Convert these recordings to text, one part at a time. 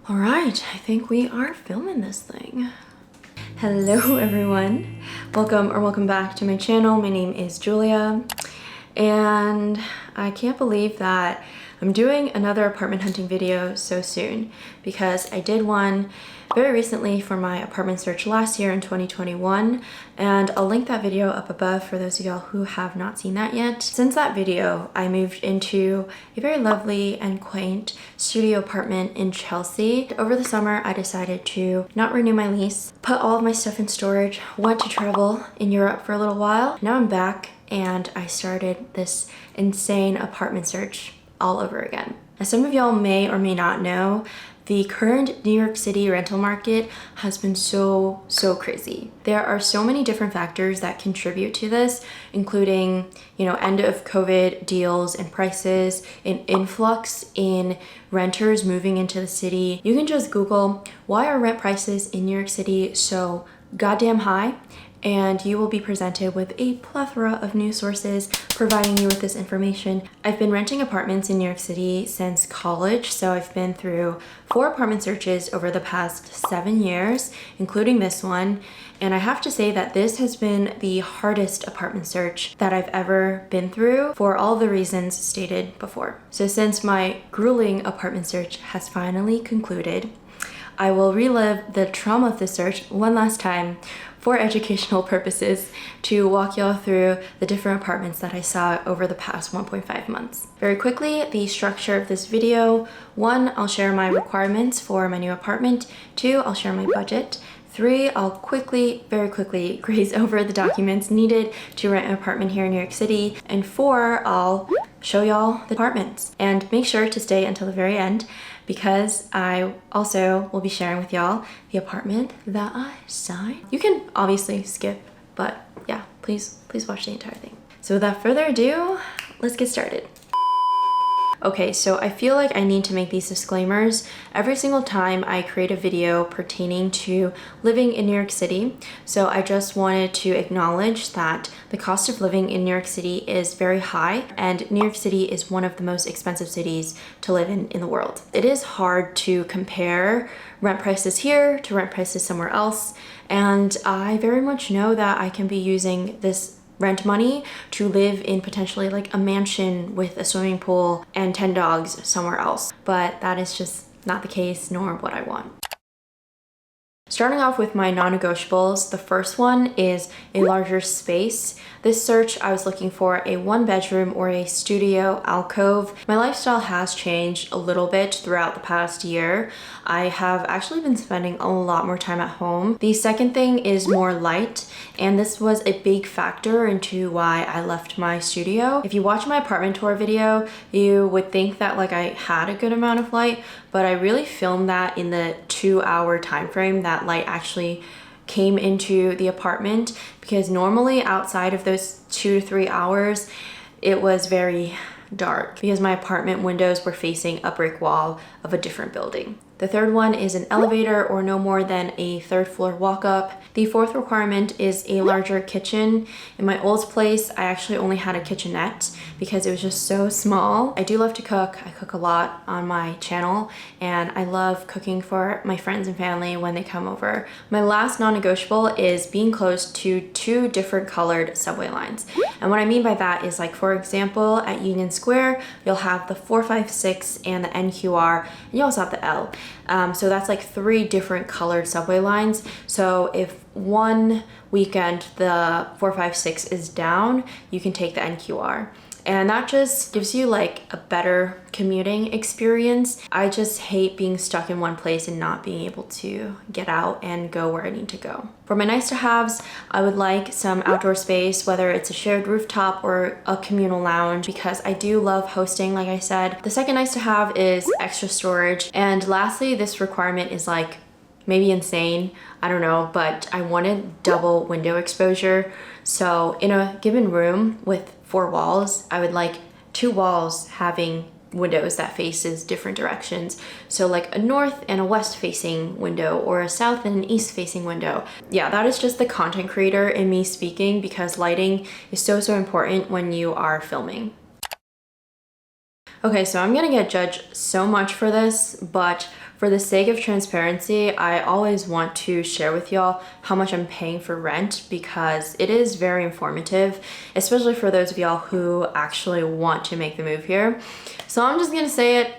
All right, I think we are filming this thing. Hello everyone. Welcome back to my channel. My name is Julia and I can't believe that I'm doing another apartment hunting video so soon because I did one very recently for my apartment search last year in 2021, and I'll link that video up above for those of y'all who have not seen that yet. Since that video, I moved into a very lovely and quaint studio apartment in Chelsea. Over the summer, I decided to not renew my lease, put all of my stuff in storage, went to travel in Europe for a little while. Now I'm back and I started this insane apartment search all over again. As some of y'all may or may not know, the current New York City rental market has been so crazy. There are so many different factors that contribute to this, including, end of COVID deals and prices, an influx in renters moving into the city. You can just Google, why are rent prices in New York City so goddamn high? And you will be presented with a plethora of news sources providing you with this information. I've been renting apartments in New York City since college, so I've been through 4 apartment searches over the past 7 years, including this one. And I have to say that this has been the hardest apartment search that I've ever been through for all the reasons stated before. So since my grueling apartment search has finally concluded, I will relive the trauma of the search one last time for educational purposes to walk y'all through the different apartments that I saw over the past 1.5 months. Very quickly, the structure of this video: 1, I'll share my requirements for my new apartment. 2, I'll share my budget. 3, I'll very quickly graze over the documents needed to rent an apartment here in New York City. And 4, I'll show y'all the apartments. And make sure to stay until the very end because I also will be sharing with y'all the apartment that I saw. You can obviously skip, but yeah, please watch the entire thing. So without further ado, let's get started. Okay, so I feel like I need to make these disclaimers every single time I create a video pertaining to living in New York City. So I just wanted to acknowledge that the cost of living in New York City is very high, and New York City is one of the most expensive cities to live in the world. It is hard to compare rent prices here to rent prices somewhere else, and I very much know that I can be using this rent money to live in potentially like a mansion with a swimming pool and 10 dogs somewhere else. But that is just not the case, nor what I want. Starting off with my non-negotiables, the first one is a larger space. This search, I was looking for a 1-bedroom or a studio alcove. My lifestyle has changed a little bit throughout the past year. I have actually been spending a lot more time at home. The second thing is more light, and this was a big factor into why I left my studio. If you watch my apartment tour video, you would think that like I had a good amount of light, but I really filmed that in the 2-hour time frame that light actually came into the apartment, because normally outside of those 2 to 3 hours it was very dark because my apartment windows were facing a brick wall of a different building. The third one is an elevator or no more than a 3rd floor walk up. The 4th requirement is a larger kitchen. In my old place, I actually only had a kitchenette because it was just so small. I do love to cook. I cook a lot on my channel, and I love cooking for my friends and family when they come over. My last non-negotiable is being close to 2 different colored subway lines. And what I mean by that is, like, for example, at Union Square, you'll have the 456 and the NQR, and you also have the L. So that's like 3 different colored subway lines. So if one weekend the 456 is down, you can take the NQR. And that just gives you like a better commuting experience. I just hate being stuck in one place and not being able to get out and go where I need to go. For my nice to haves, I would like some outdoor space, whether it's a shared rooftop or a communal lounge, because I do love hosting, like I said. The second nice to have is extra storage. And lastly, this requirement is like maybe insane, I don't know, but I wanted double window exposure. So in a given room with 4 walls, I would like 2 walls having windows that faces different directions. So like a north and a west facing window, or a south and an east facing window. Yeah, that is just the content creator in me speaking, because lighting is so important when you are filming. Okay, so I'm gonna get judged so much for this, but for the sake of transparency, I always want to share with y'all how much I'm paying for rent because it is very informative, especially for those of y'all who actually want to make the move here. So I'm just gonna say it,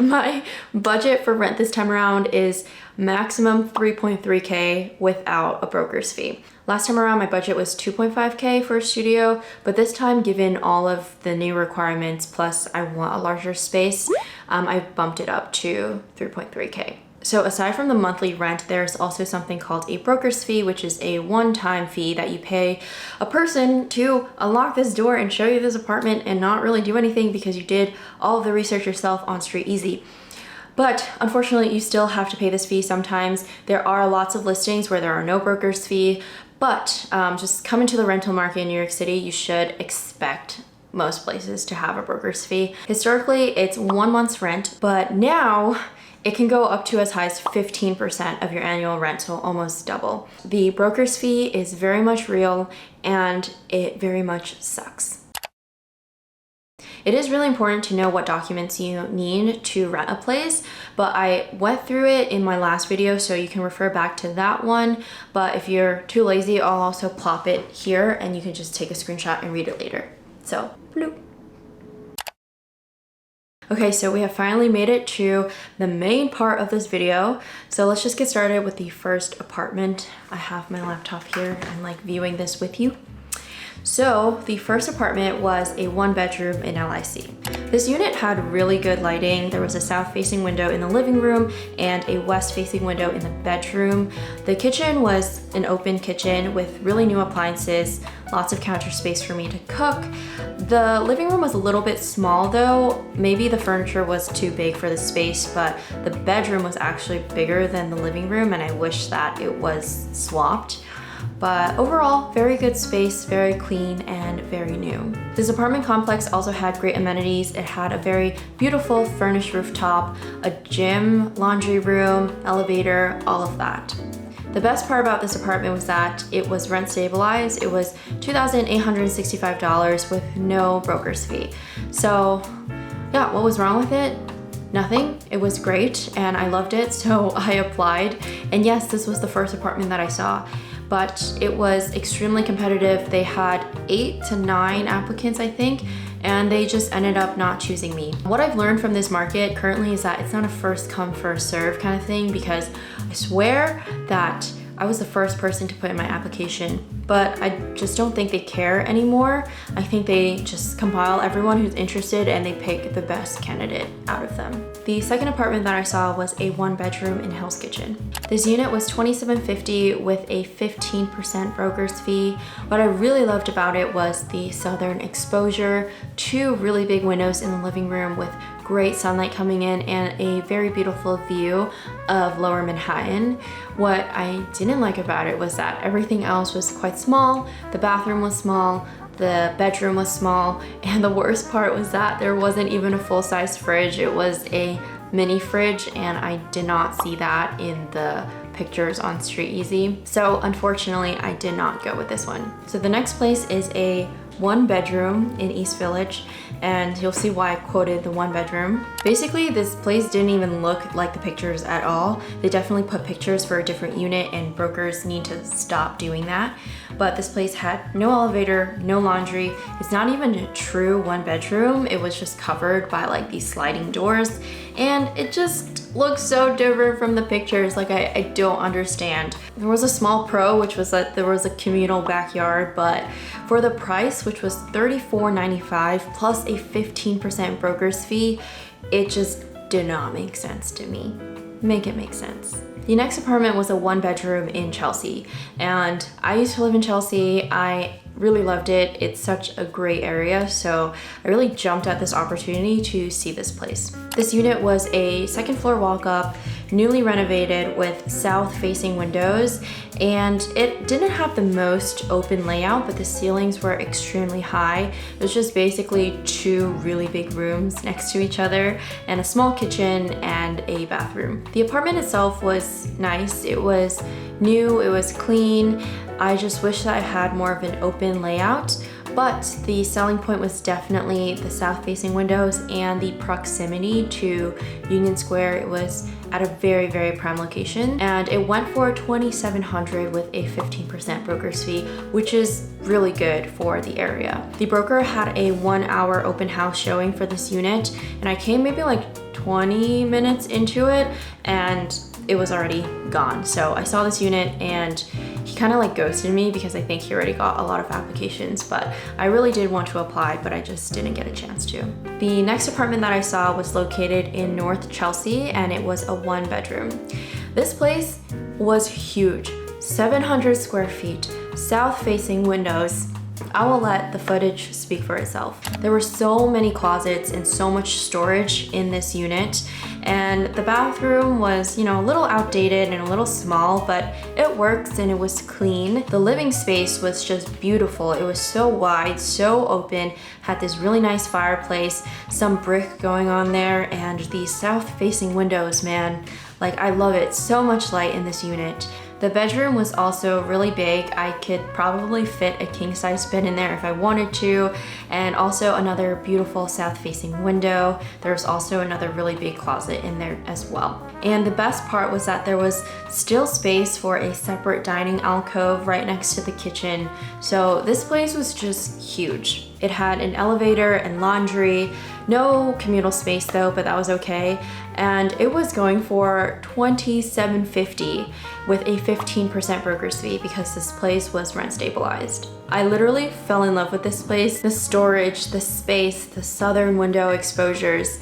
my budget for rent this time around is maximum 3.3K without a broker's fee. Last time around, my budget was 2.5K for a studio, but this time, given all of the new requirements, plus I want a larger space, I bumped it up to 3.3K. So aside from the monthly rent, there's also something called a broker's fee, which is a one-time fee that you pay a person to unlock this door and show you this apartment and not really do anything because you did all of the research yourself on Street Easy. But unfortunately, you still have to pay this fee sometimes. There are lots of listings where there are no broker's fee, but just come into the rental market in New York City, you should expect most places to have a broker's fee. Historically, it's 1 month's rent, but now it can go up to as high as 15% of your annual rent, so almost double. The broker's fee is very much real and it very much sucks. It is really important to know what documents you need to rent a place, but I went through it in my last video, so you can refer back to that one. But if you're too lazy, I'll also plop it here and you can just take a screenshot and read it later. So, bloop. Okay, so we have finally made it to the main part of this video. So let's just get started with the first apartment. I have my laptop here and like viewing this with you. So the first apartment was a 1-bedroom in LIC. This unit had really good lighting. There was a south-facing window in the living room and a west-facing window in the bedroom. The kitchen was an open kitchen with really new appliances, lots of counter space for me to cook. The living room was a little bit small though. Maybe the furniture was too big for the space, but the bedroom was actually bigger than the living room and I wish that it was swapped. But overall, very good space, very clean, and very new. This apartment complex also had great amenities. It had a very beautiful furnished rooftop, a gym, laundry room, elevator, all of that. The best part about this apartment was that it was rent stabilized. It was $2,865 with no broker's fee. So yeah, what was wrong with it? Nothing. It was great and I loved it, so I applied. And yes, this was the first apartment that I saw, but it was extremely competitive. They had 8 to 9 applicants, I think, and they just ended up not choosing me. What I've learned from this market currently is that it's not a first come, first serve kind of thing, because I swear that I was the first person to put in my application, but I just don't think they care anymore. I think they just compile everyone who's interested and they pick the best candidate out of them. The second apartment that I saw was a 1-bedroom in Hell's Kitchen. This unit was $2,750 with a 15% broker's fee. What I really loved about it was the southern exposure, 2 really big windows in the living room with great sunlight coming in and a very beautiful view of Lower Manhattan. What I didn't like about it was that everything else was quite small. The bathroom was small, the bedroom was small, and the worst part was that there wasn't even a full-size fridge. It was a mini fridge and I did not see that in the pictures on Street Easy. So unfortunately, I did not go with this one. So the next place is a 1-bedroom in East Village, and you'll see why I quoted the 1-bedroom. Basically, this place didn't even look like the pictures at all. They definitely put pictures for a different unit and brokers need to stop doing that. But this place had no elevator, no laundry. It's not even a true 1-bedroom. It was just covered by like these sliding doors and it just looks so different from the pictures. Like I don't understand. There was a small pro, which was that there was a communal backyard, but for the price, which was $34.95 plus a 15% broker's fee, it just did not make sense to me. Make it make sense. The next apartment was a 1-bedroom in Chelsea, and I used to live in Chelsea. I really loved it. It's such a great area, so I really jumped at this opportunity to see this place. This unit was a 2nd floor walk-up, newly renovated with south-facing windows, and it didn't have the most open layout, but the ceilings were extremely high. It was just basically 2 really big rooms next to each other and a small kitchen and a bathroom. The apartment itself was nice. It was new, it was clean. I just wish that I had more of an open layout, But the selling point was definitely the south-facing windows and the proximity to Union Square. It was at a very, very prime location, and it went for $2,700 with a 15% broker's fee, which is really good for the area. The broker had a 1-hour open house showing for this unit, and I came maybe like 20 minutes into it and it was already gone. So I saw this unit and he kind of like ghosted me because I think he already got a lot of applications, but I really did want to apply, but I just didn't get a chance to. The next apartment that I saw was located in North Chelsea, and it was a 1-bedroom. This place was huge, 700 square feet, south-facing windows. I will let the footage speak for itself. There were so many closets and so much storage in this unit, and the bathroom was, you know, a little outdated and a little small, but it works and it was clean. The living space was just beautiful. It was so wide, so open, had this really nice fireplace, some brick going on there, and these south-facing windows, man. Like, I love it. So much light in this unit. The bedroom was also really big. I could probably fit a king-size bed in there if I wanted to, and also another beautiful south-facing window. There was also another really big closet in there as well. And the best part was that there was still space for a separate dining alcove right next to the kitchen. So this place was just huge. It had an elevator and laundry, no communal space though, but that was okay. And it was going for $2,750 with a 15% broker's fee because this place was rent stabilized. I literally fell in love with this place. The storage, the space, the southern window exposures.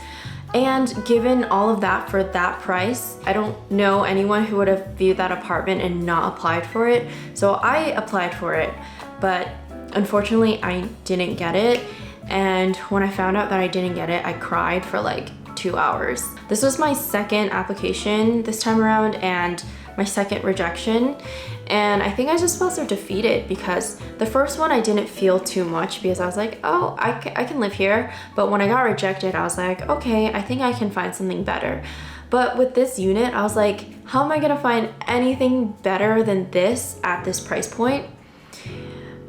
And given all of that for that price, I don't know anyone who would have viewed that apartment and not applied for it. So I applied for it, but unfortunately I didn't get it. And when I found out that I didn't get it, I cried for like 2 hours. This was my second application this time around and my second rejection. And I think I just felt so defeated because the first one I didn't feel too much because I was like, oh, I can live here. But when I got rejected, I was like, okay, I think I can find something better. But with this unit, I was like, how am I gonna find anything better than this at this price point?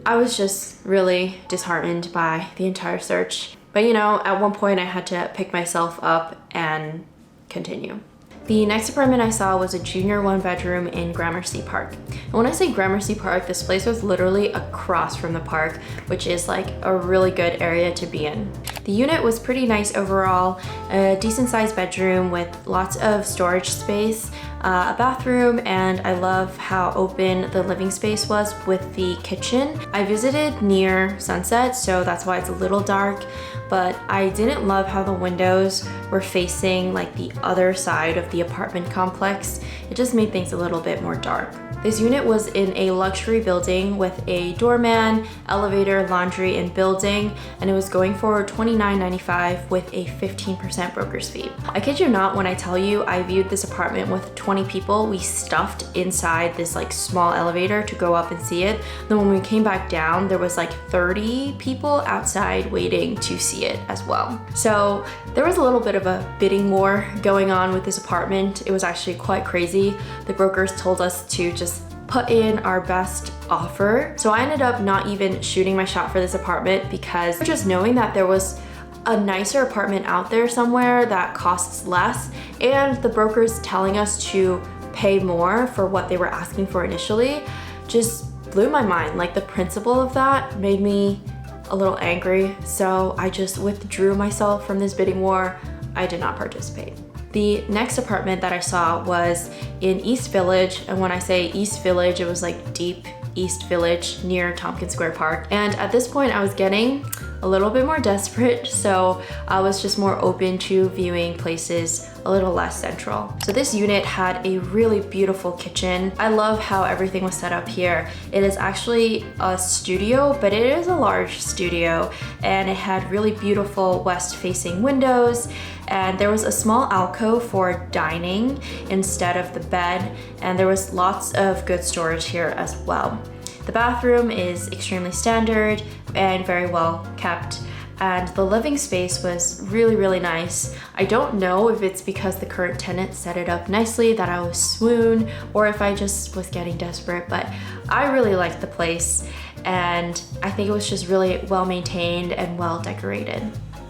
I was just really disheartened by the entire search. But you know, at one point I had to pick myself up and continue. The next apartment I saw was a junior 1-bedroom in Gramercy Park. And when I say Gramercy Park, this place was literally across from the park, which is like a really good area to be in. The unit was pretty nice overall, a decent sized bedroom with lots of storage space, a bathroom, and I love how open the living space was with the kitchen. I visited near sunset, so that's why it's a little dark, but I didn't love how the windows were facing like the other side of the apartment complex. It just made things a little bit more dark. This unit was in a luxury building with a doorman, elevator, laundry, and building, and it was going for $29.95 with a 15% broker's fee. I kid you not when I tell you I viewed this apartment with 20 people. We stuffed inside this like small elevator to go up and see it. Then when we came back down, there was like 30 people outside waiting to see it as well. So there was a little bit of a bidding war going on with this apartment. It was actually quite crazy. The brokers told us to just put in our best offer. So I ended up not even shooting my shot for this apartment because just knowing that there was a nicer apartment out there somewhere that costs less, and the brokers telling us to pay more for what they were asking for initially just blew my mind. Like, the principle of that made me a little angry. So I just withdrew myself from this bidding war. I did not participate. The next apartment that I saw was in East Village, and when I say East Village, it was like deep East Village near Tompkins Square Park. And at this point I was getting a little bit more desperate, so I was just more open to viewing places a little less central. So this unit had a really beautiful kitchen. I love how everything was set up here. It is actually a studio, but it is a large studio, and it had really beautiful west-facing windows, and there was a small alcove for dining instead of the bed, and there was lots of good storage here as well. The bathroom is extremely standard and very well kept, and the living space was really, really nice. I don't know if it's because the current tenant set it up nicely that I was swoon, or if I just was getting desperate, but I really liked the place. and I think it was just really well maintained and well decorated.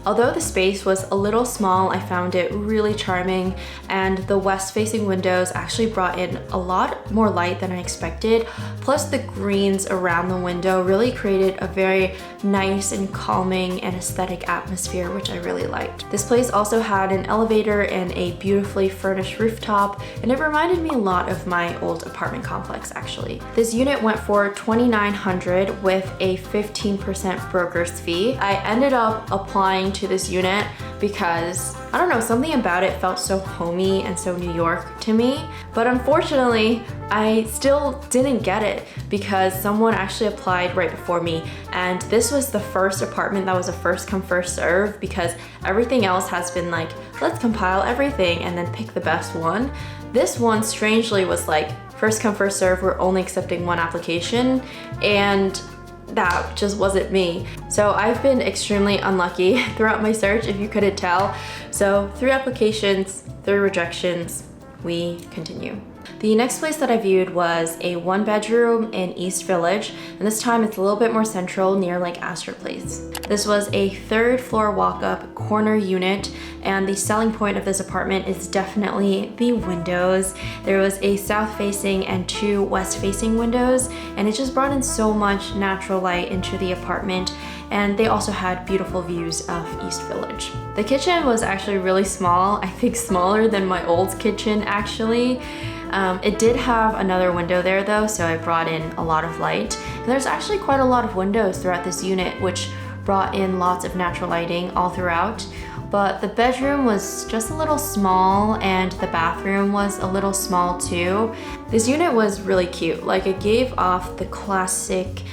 Although the space was a little small, I found it really charming, and the west-facing windows actually brought in a lot more light than I expected. Plus the greens around the window really created a very nice and calming and aesthetic atmosphere, which I really liked. This place also had an elevator and a beautifully furnished rooftop, and it reminded me a lot of my old apartment complex actually. This unit went for $2,900 with a 15% broker's fee. I ended up applying to this unit because, I don't know, something about it felt so homey and so New York to me. But unfortunately, I still didn't get it because someone actually applied right before me, and this was the first apartment that was a first come first serve, because everything else has been like, let's compile everything and then pick the best one. This one strangely was like first come first serve, we're only accepting one application, and that just wasn't me. So I've been extremely unlucky throughout my search, if you couldn't tell. So 3 applications, 3 rejections, we continue. The next place that I viewed was a 1-bedroom in East Village, and this time it's a little bit more central near like Astor Place. This was a 3rd floor walk-up corner unit, and the selling point of this apartment is definitely the windows. There was a south-facing and 2 west-facing windows, and it just brought in so much natural light into the apartment, and they also had beautiful views of East Village. The kitchen was actually really small, I think smaller than my old kitchen actually. It did have another window there though, so it brought in a lot of light. And there's actually quite a lot of windows throughout this unit, which brought in lots of natural lighting all throughout. But the bedroom was just a little small, and the bathroom was a little small too. This unit was really cute. Like, it gave off the classic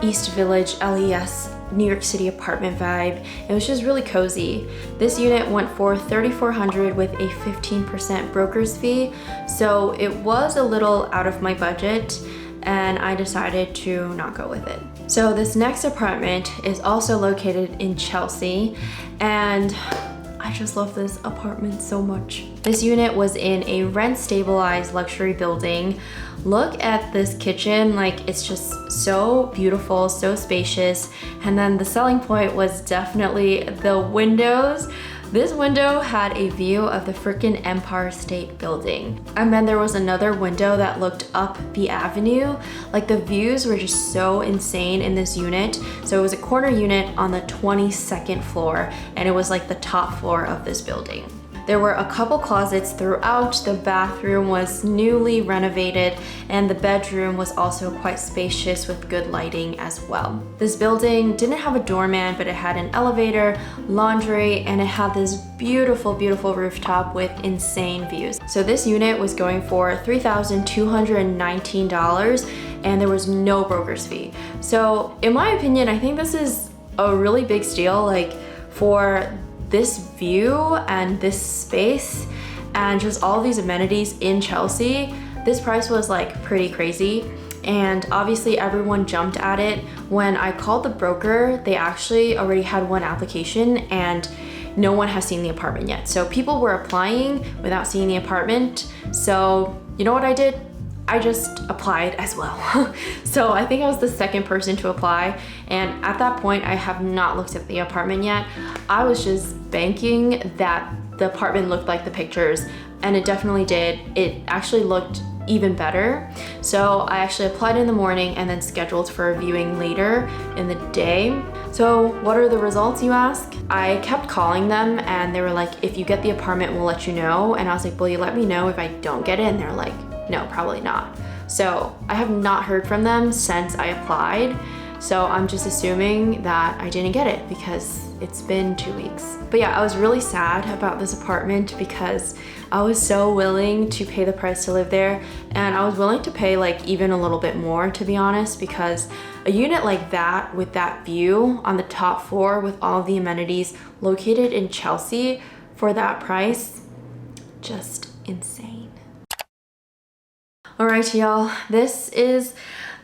East Village LES New York City apartment vibe. It was just really cozy. This unit went for $3,400 with a 15% broker's fee, so it was a little out of my budget, and I decided to not go with it. So this next apartment is also located in Chelsea, and I just love this apartment so much. This unit was in a rent-stabilized luxury building. Look at this kitchen, like, it's just so beautiful, so spacious. And then the selling point was definitely the windows. This window had a view of the freaking Empire State Building. And then there was another window that looked up the avenue. Like, the views were just so insane in this unit. So it was a corner unit on the 22nd floor, and it was like the top floor of this building. There were a couple closets throughout, the bathroom was newly renovated, and the bedroom was also quite spacious with good lighting as well. This building didn't have a doorman, but it had an elevator, laundry, and it had this beautiful, beautiful rooftop with insane views. So this unit was going for $3,219, and there was no broker's fee. So in my opinion, I think this is a really big steal, like, for this view and this space and just all these amenities in Chelsea. This price was like pretty crazy, and obviously everyone jumped at it. When I called the broker, they actually already had 1 application and no one has seen the apartment yet. So people were applying without seeing the apartment. So you know what I did? I just applied as well. So I think I was the 2nd person to apply, and at that point I have not looked at the apartment yet. I was just banking that the apartment looked like the pictures, and it definitely did. It actually looked even better. So I actually applied in the morning and then scheduled for a viewing later in the day. So what are the results, you ask? I kept calling them and they were like, if you get the apartment, we'll let you know. And I was like, will you let me know if I don't get it? And they're like, no, probably not. So I have not heard from them since I applied. So I'm just assuming that I didn't get it because it's been 2 weeks. But yeah, I was really sad about this apartment because I was so willing to pay the price to live there, and I was willing to pay like even a little bit more, to be honest, because a unit like that with that view on the top floor with all the amenities located in Chelsea for that price, just insane. All right, y'all, this is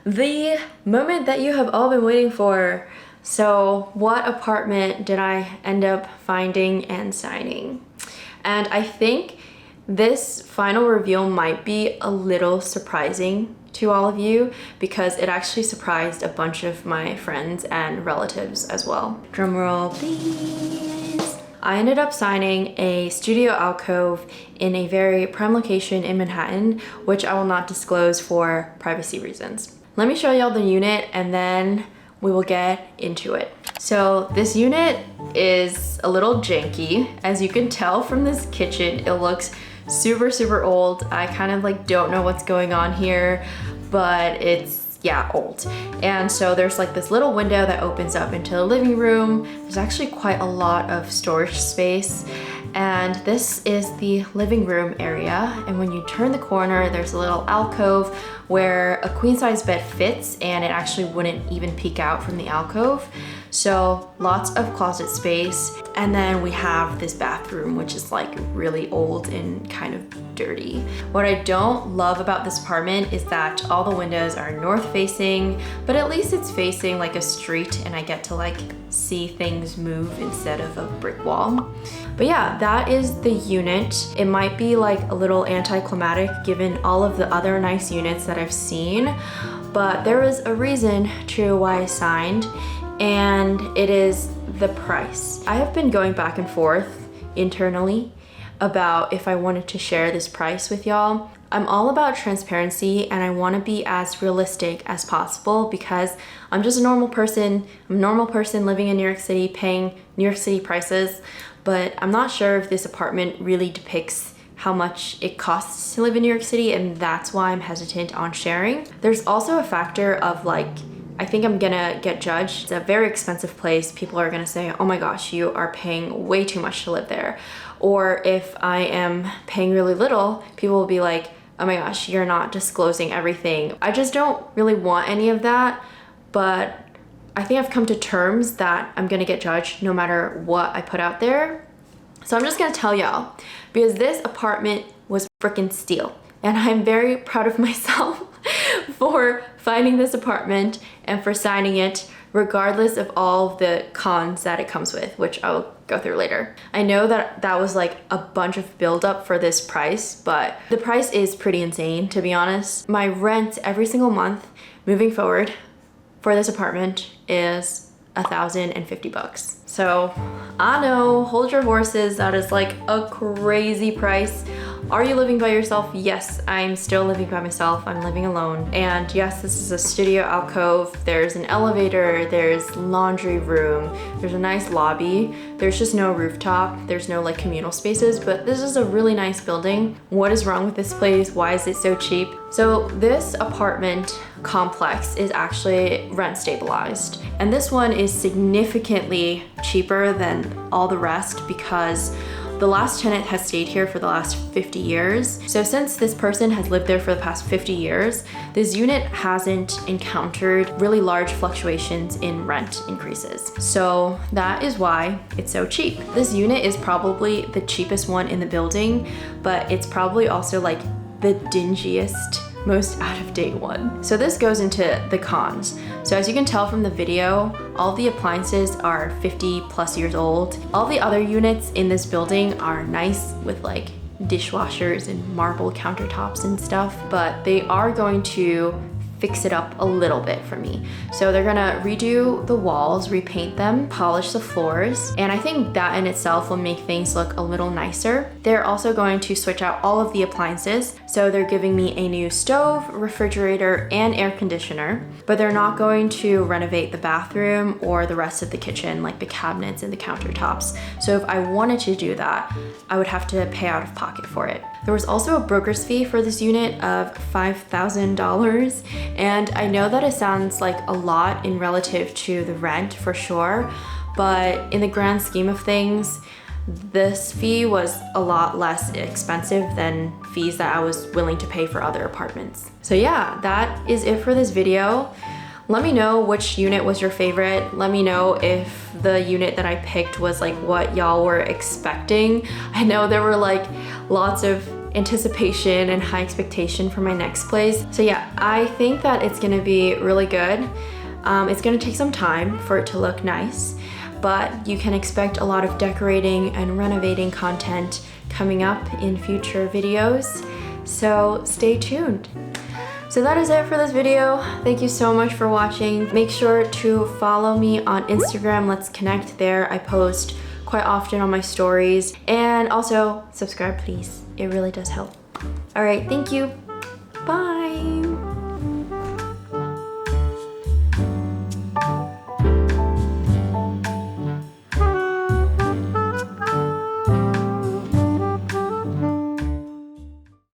the moment that you have all been waiting for. So what apartment did I end up finding and signing? And I think this final reveal might be a little surprising to to all of you because it actually surprised a bunch of my friends and relatives as well. Drum roll, please. I ended up signing a studio alcove in a very prime location in Manhattan, which I will not disclose for privacy reasons. Let me show y'all the unit and then we will get into it. So this unit is a little janky. As you can tell from this kitchen, it looks super old. I kind of like don't know what's going on here, but it's, yeah, old. And so there's like this little window that opens up into the living room. There's actually quite a lot of storage space. And this is the living room area. And when you turn the corner, there's a little alcove where a queen size bed fits and it actually wouldn't even peek out from the alcove. So lots of closet space. And then we have this bathroom, which is like really old and kind of dirty. What I don't love about this apartment is that all the windows are north facing, but at least it's facing like a street and I get to like see things move instead of a brick wall. But yeah, that is the unit. It might be like a little anticlimactic given all of the other nice units that I've seen, but there was a reason to why I signed, and it is the price. I have been going back and forth internally about if I wanted to share this price with y'all. I'm all about transparency and I want to be as realistic as possible because I'm just a normal person. I'm a normal person living in New York City, paying New York City prices, but I'm not sure if this apartment really depicts how much it costs to live in New York City, and that's why I'm hesitant on sharing. There's also a factor of like, I think I'm gonna get judged. It's a very expensive place. People are gonna say, oh my gosh, you are paying way too much to live there. Or if I am paying really little, people will be like, oh my gosh, you're not disclosing everything. I just don't really want any of that, but I think I've come to terms that I'm gonna get judged no matter what I put out there. So I'm just gonna tell y'all, because this apartment was freaking steal. And I'm very proud of myself for finding this apartment and for signing it, regardless of all the cons that it comes with, which I will go through later. I know that that was like a bunch of buildup for this price, but the price is pretty insane, to be honest. My rent every single month moving forward for this apartment is $1,050. So I know, hold your horses, that is like a crazy price. Are you living by yourself? Yes, I'm still living by myself. I'm living alone. And yes, this is a studio alcove. There's an elevator, there's laundry room, there's a nice lobby. There's just no rooftop. There's no like communal spaces, but this is a really nice building. What is wrong with this place? Why is it so cheap? So this apartment complex is actually rent stabilized. And this one is significantly cheaper than all the rest because the last tenant has stayed here for the last 50 years. So since this person has lived there for the past 50 years, this unit hasn't encountered really large fluctuations in rent increases. So that is why it's so cheap. This unit is probably the cheapest one in the building, but it's probably also like the dingiest, most out-of-date one. So this goes into the cons. So as you can tell from the video, all the appliances are 50 plus years old. All the other units in this building are nice with like dishwashers and marble countertops and stuff, but they are going to fix it up a little bit for me. So they're gonna redo the walls, repaint them, polish the floors, and I think that in itself will make things look a little nicer. They're also going to switch out all of the appliances. So they're giving me a new stove, refrigerator, and air conditioner, but they're not going to renovate the bathroom or the rest of the kitchen, like the cabinets and the countertops. So if I wanted to do that, I would have to pay out of pocket for it. There was also a broker's fee for this unit of $5,000. And I know that it sounds like a lot in relative to the rent for sure, but in the grand scheme of things, this fee was a lot less expensive than fees that I was willing to pay for other apartments. So yeah, that is it for this video. Let me know which unit was your favorite. Let me know if the unit that I picked was like what y'all were expecting. I know there were like lots of anticipation and high expectation for my next place. So yeah, I think that it's gonna be really good. It's gonna take some time for it to look nice, but you can expect a lot of decorating and renovating content coming up in future videos. So stay tuned. So that is it for this video. Thank you so much for watching. Make sure to follow me on Instagram. Let's connect there. I post quite often on my stories. And also subscribe, please. It really does help. All right, thank you. Bye.